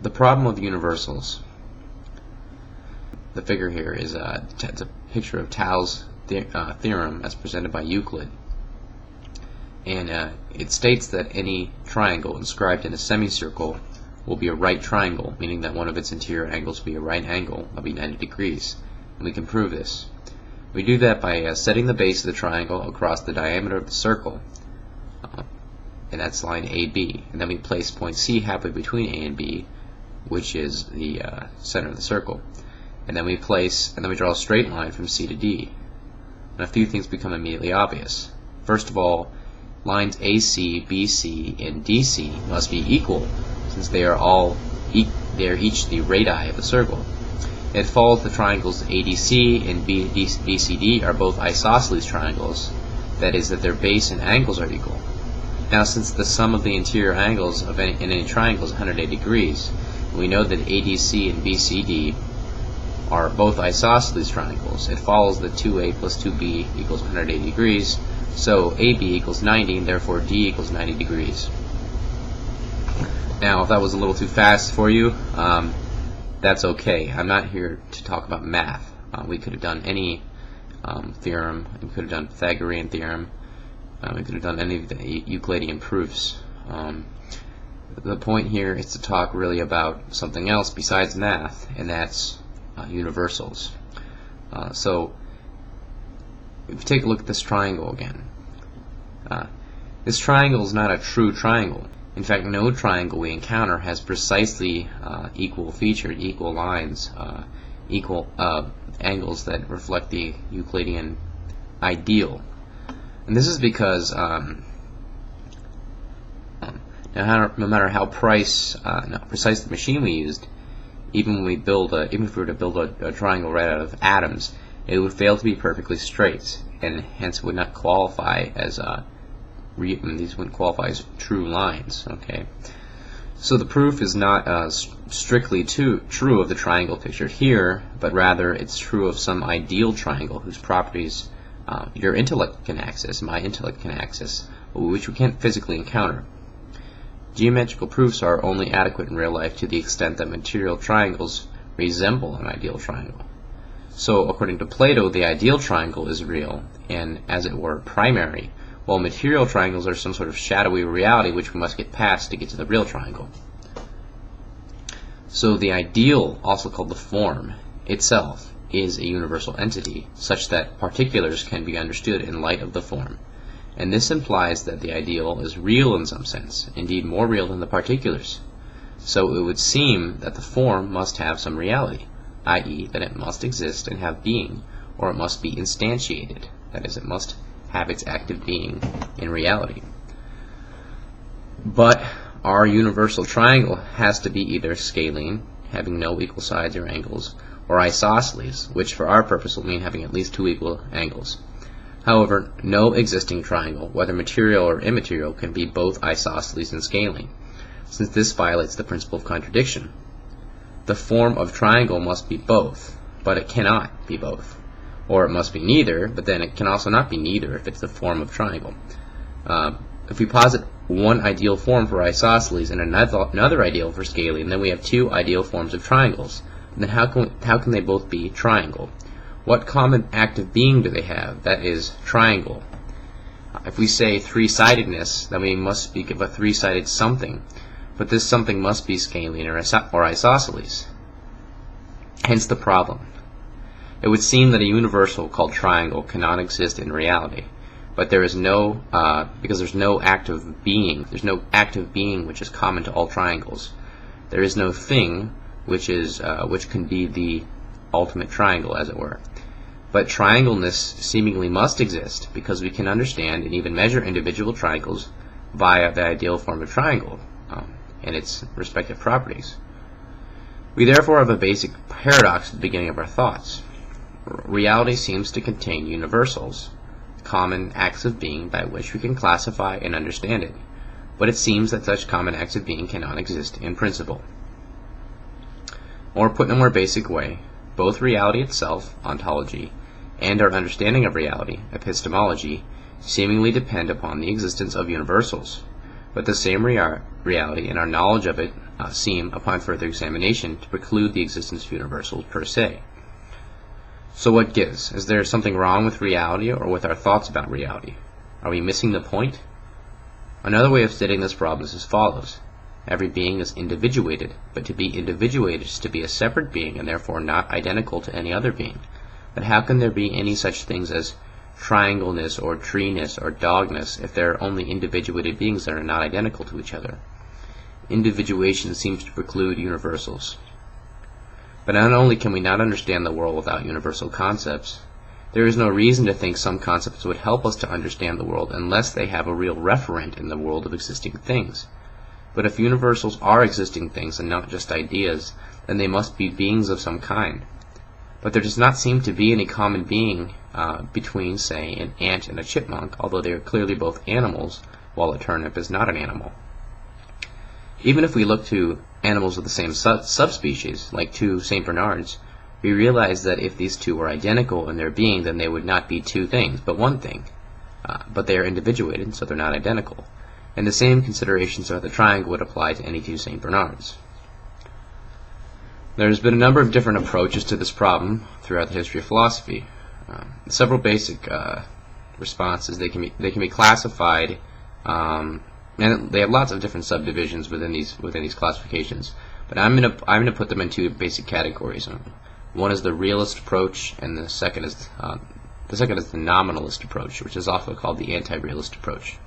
The problem of universals. The figure here is it's a picture of Tau's theorem as presented by Euclid. And it states that any triangle inscribed in a semicircle will be a right triangle, meaning that one of its interior angles will be a right angle of 90 degrees. And we can prove this. We do that by setting the base of the triangle across the diameter of the circle, and that's line AB. And then we place point C halfway between A and B, which is the center of the circle. And then we draw a straight line from C to D. And a few things become immediately obvious. First of all, lines AC, BC, and DC must be equal, since they are each the radii of the circle. It follows the triangles ADC and BCD are both isosceles triangles, that is, that their base and angles are equal. Now, since the sum of the interior angles in any triangle is 180 degrees, we know that ADC and BCD are both isosceles triangles. It follows that 2A plus 2B equals 180 degrees, so AB equals 90, and therefore D equals 90 degrees. Now, if that was a little too fast for you, that's okay. I'm not here to talk about math. We could have done any theorem. We could have done Pythagorean theorem. We could have done any of the Euclidean proofs. The point here is to talk really about something else besides math, and that's universals. So, if you take a look at this triangle again, this triangle is not a true triangle. In fact, no triangle we encounter has precisely equal featured, equal lines, equal angles that reflect the Euclidean ideal. And this is because no matter how precise the machine we used, even if we were to build a triangle right out of atoms, it would fail to be perfectly straight, and hence would not qualify as these wouldn't qualify as true lines. Okay, so the proof is not strictly true of the triangle pictured here, but rather it's true of some ideal triangle whose properties your intellect can access, my intellect can access, which we can't physically encounter. Geometrical proofs are only adequate in real life to the extent that material triangles resemble an ideal triangle. So, according to Plato, the ideal triangle is real and, as it were, primary, while material triangles are some sort of shadowy reality which we must get past to get to the real triangle. So the ideal, also called the form, itself is a universal entity, such that particulars can be understood in light of the form. And this implies that the ideal is real in some sense, indeed more real than the particulars. So it would seem that the form must have some reality, i.e. that it must exist and have being, or it must be instantiated, that is, it must have its active being in reality. But our universal triangle has to be either scalene, having no equal sides or angles, or isosceles, which for our purpose will mean having at least two equal angles. However, no existing triangle, whether material or immaterial, can be both isosceles and scalene, since this violates the principle of contradiction. The form of triangle must be both, but it cannot be both. Or it must be neither, but then it can also not be neither if it's the form of triangle. If we posit one ideal form for isosceles and another ideal for scalene, then we have two ideal forms of triangles. And then how can they both be triangle? What common active being do they have? That is, triangle. If we say three-sidedness, then we must speak of a three-sided something, but this something must be scalene or isosceles. Hence the problem. It would seem that a universal called triangle cannot exist in reality, but there is because there's no active being. There's no active being which is common to all triangles. There is no thing which can be the ultimate triangle, as it were. But triangleness seemingly must exist because we can understand and even measure individual triangles via the ideal form of triangle and its respective properties. We therefore have a basic paradox at the beginning of our thoughts. Reality seems to contain universals, common acts of being by which we can classify and understand it, but it seems that such common acts of being cannot exist in principle. Or put in a more basic way, both reality itself, ontology, and our understanding of reality, epistemology, seemingly depend upon the existence of universals, but the same reality and our knowledge of it seem, upon further examination, to preclude the existence of universals per se. So what gives? Is there something wrong with reality or with our thoughts about reality? Are we missing the point? Another way of stating this problem is as follows. Every being is individuated, but to be individuated is to be a separate being and therefore not identical to any other being. But how can there be any such things as triangleness or treeness or dogness if there are only individuated beings that are not identical to each other? Individuation seems to preclude universals. But not only can we not understand the world without universal concepts, there is no reason to think some concepts would help us to understand the world unless they have a real referent in the world of existing things. But if universals are existing things and not just ideas, then they must be beings of some kind. But there does not seem to be any common being between, say, an ant and a chipmunk, although they are clearly both animals, while a turnip is not an animal. Even if we look to animals of the same subspecies, like two St. Bernards, we realize that if these two were identical in their being, then they would not be two things, but one thing. But they are individuated, so they're not identical. And the same considerations about the triangle would apply to any two St. Bernards. There has been a number of different approaches to this problem throughout the history of philosophy. Several basic responses. They can be classified, and they have lots of different subdivisions within these classifications. But I'm gonna put them in two basic categories. One is the realist approach, and the second is the nominalist approach, which is also called the anti-realist approach.